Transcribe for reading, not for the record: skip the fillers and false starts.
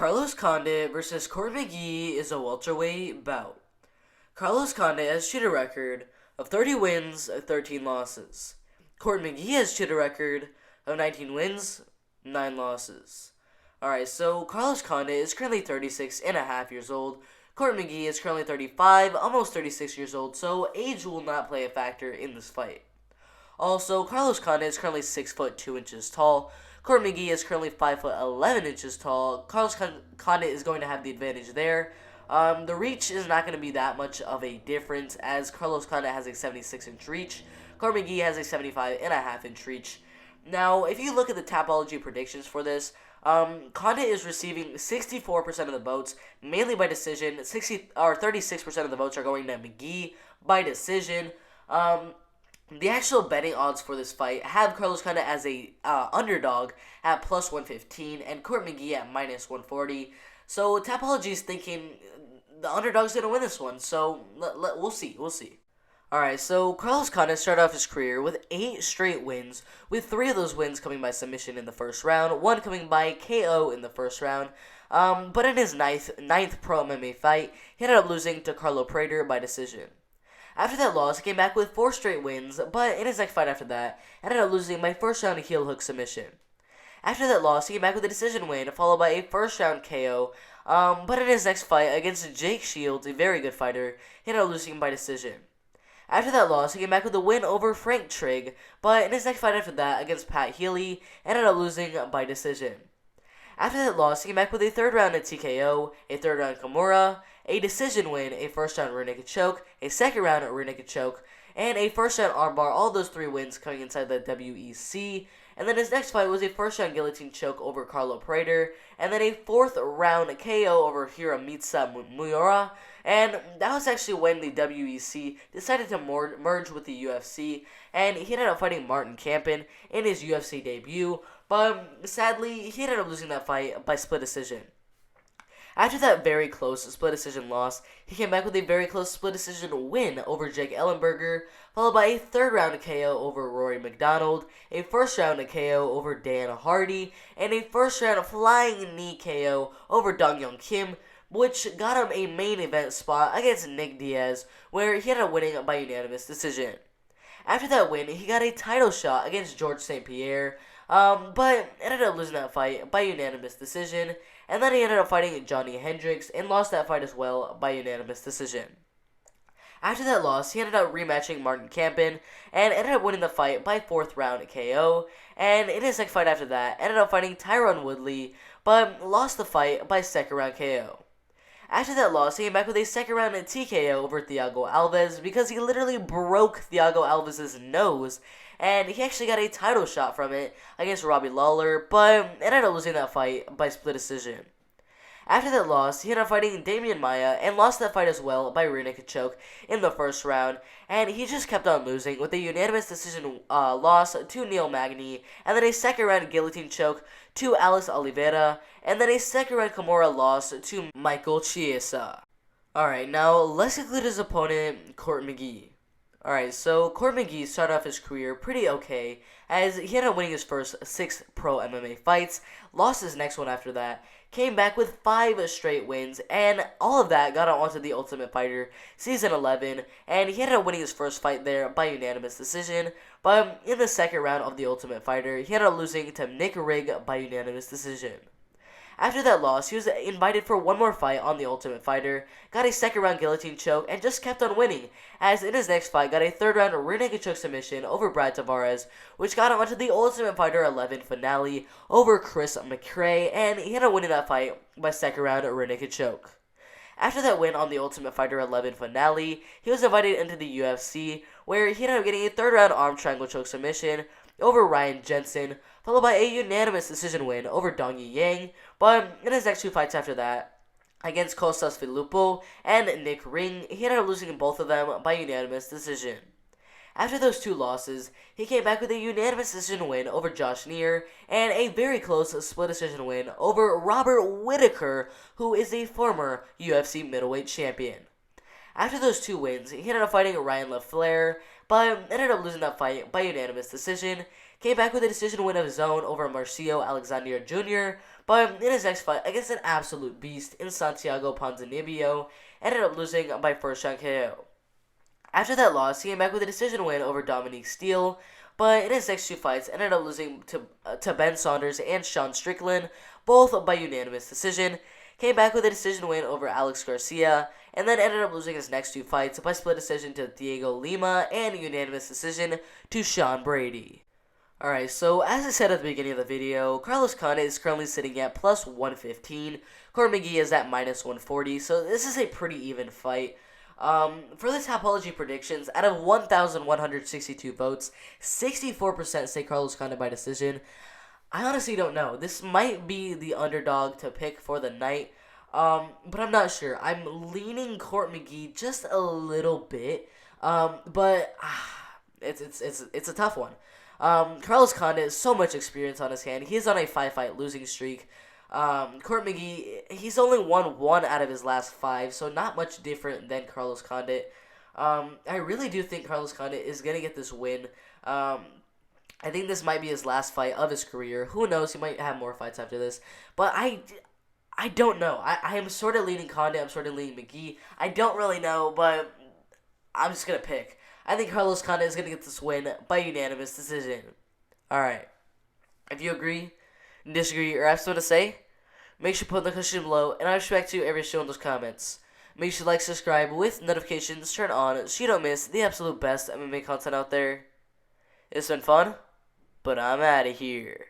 Carlos Condit versus Court McGee is a welterweight bout. Carlos Condit has cheated a record of 30 wins, 13 losses. Court McGee has cheated a record of 19 wins, 9 losses. Alright, so Carlos Condit is currently 36 and a half years old. Court McGee is currently 35, almost 36 years old, so age will not play a factor in this fight. Also, Carlos Condit is currently 6 foot 2 inches tall. Court McGee is currently 5 foot 11 inches tall. Carlos Condit is going to have the advantage there. The reach is not going to be that much of a difference, as Carlos Condit has a 76-inch reach. Court McGee has a 75.5-inch reach. Now, if you look at the Tapology predictions for this, Condit is receiving 64% of the votes, mainly by decision. 36% of the votes are going to McGee by decision. The actual betting odds for this fight have Carlos Condit as a underdog at plus 115 and Court McGee at minus 140. So Tapology is thinking the underdog's going to win this one. So we'll see. Alright, so Carlos Condit started off his career with 8 straight wins, with 3 of those wins coming by submission in the first round, 1 coming by KO in the first round. But in his ninth pro MMA fight, he ended up losing to Carlo Prater by decision. After that loss, he came back with 4 straight wins, but in his next fight after that, ended up losing by first round heel hook submission. After that loss, he came back with a decision win, followed by a first round KO, but in his next fight against Jake Shields, a very good fighter, he ended up losing by decision. After that loss, he came back with a win over Frank Trigg, but in his next fight after that against Pat Healy, ended up losing by decision. After that loss, he came back with a third round TKO, a third round Kimura, a decision win, a first round rear naked choke, a second round rear naked choke, and a first round armbar. All those 3 wins coming inside the WEC. And then his next fight was a first round guillotine choke over Carlo Prater, and then a 4th round KO over Hiramitsa Miura. And that was actually when the WEC decided to merge with the UFC, and he ended up fighting Martin Campen in his UFC debut, but sadly, he ended up losing that fight by split decision. After that very close split decision loss, he came back with a very close split decision win over Jake Ellenberger, followed by a third round KO over Rory McDonald, a first round KO over Dan Hardy, and a first round flying knee KO over Dong Young Kim, which got him a main event spot against Nick Diaz, where he ended up winning by unanimous decision. After that win, he got a title shot against George St. Pierre, but ended up losing that fight by unanimous decision, and then he ended up fighting Johnny Hendricks and lost that fight as well by unanimous decision. After that loss, he ended up rematching Martin Campen and ended up winning the fight by 4th round KO, and in his next fight after that, ended up fighting Tyron Woodley, but lost the fight by 2nd round KO. After that loss, he came back with a 2nd round TKO over Thiago Alves because he literally broke Thiago Alves' nose, and he actually got a title shot from it against Robbie Lawler, but ended up losing that fight by split decision. After that loss, he ended up fighting Damian Maia and lost that fight as well by rear naked choke in the first round, and he just kept on losing with a unanimous decision loss to Neil Magny, and then a 2nd round guillotine choke to Alex Oliveira, and then a 2nd round Kimura loss to Michael Chiesa. Alright, now let's include his opponent, Court McGee. Alright, so Court McGee started off his career pretty okay, as he ended up winning his first 6 pro MMA fights, lost his next one after that, came back with 5 straight wins, and all of that got him onto the Ultimate Fighter Season 11, and he ended up winning his first fight there by unanimous decision, but in the 2nd round of the Ultimate Fighter, he ended up losing to Nick Rigg by unanimous decision. After that loss, he was invited for one more fight on The Ultimate Fighter, got a 2nd round guillotine choke, and just kept on winning, as in his next fight got a 3rd round rear naked choke submission over Brad Tavares, which got him onto the Ultimate Fighter 11 finale over Chris McCray, and he ended up winning that fight by 2nd round rear naked choke. After that win on the Ultimate Fighter 11 finale, he was invited into the UFC, where he ended up getting a 3rd round arm triangle choke submission over Ryan Jensen, followed by a unanimous decision win over Dongi Yang, but in his next 2 fights after that, against Kostas Filippo and Nick Ring, he ended up losing both of them by unanimous decision. After those 2 losses, he came back with a unanimous decision win over Josh Neer and a very close split decision win over Robert Whittaker, who is a former UFC middleweight champion. After those 2 wins, he ended up fighting Ryan LaFleur, but ended up losing that fight by unanimous decision. Came back with a decision win of his own over Marcio Alexander Jr., But in his next fight against an absolute beast in Santiago Ponzinibbio, ended up losing by first round KO. After that loss, he came back with a decision win over Dominique Steele, but in his next two fights, ended up losing to Ben Saunders and Sean Strickland, both by unanimous decision. Came back with a decision win over Alex Garcia, and then ended up losing his next two fights by split decision to Diego Lima and a unanimous decision to Sean Brady. Alright, so as I said at the beginning of the video, Carlos Condit is currently sitting at plus 115. Court McGee is at minus 140, so this is a pretty even fight. For the Tapology predictions, out of 1,162 votes, 64% say Carlos Condit by decision. I honestly don't know. This might be the underdog to pick for the night, but I'm not sure. I'm leaning Court McGee just a little bit, but it's a tough one. Carlos Condit has so much experience on his hand. He's on a 5-fight losing streak. Court McGee, he's only won 1 out of his last 5, so not much different than Carlos Condit. I really do think Carlos Condit is going to get this win. I think this might be his last fight of his career. Who knows? He might have more fights after this. But I don't know. I am sort of leaning Condit. I'm sort of leaning McGee. I don't really know, but I'm just going to pick. I think Carlos Condit is going to get this win by unanimous decision. Alright. If you agree, disagree, or have something to say, make sure to put in the question below, and I respect to every show in those comments. Make sure to like, subscribe with notifications turned on so you don't miss the absolute best MMA content out there. It's been fun, but I'm out of here.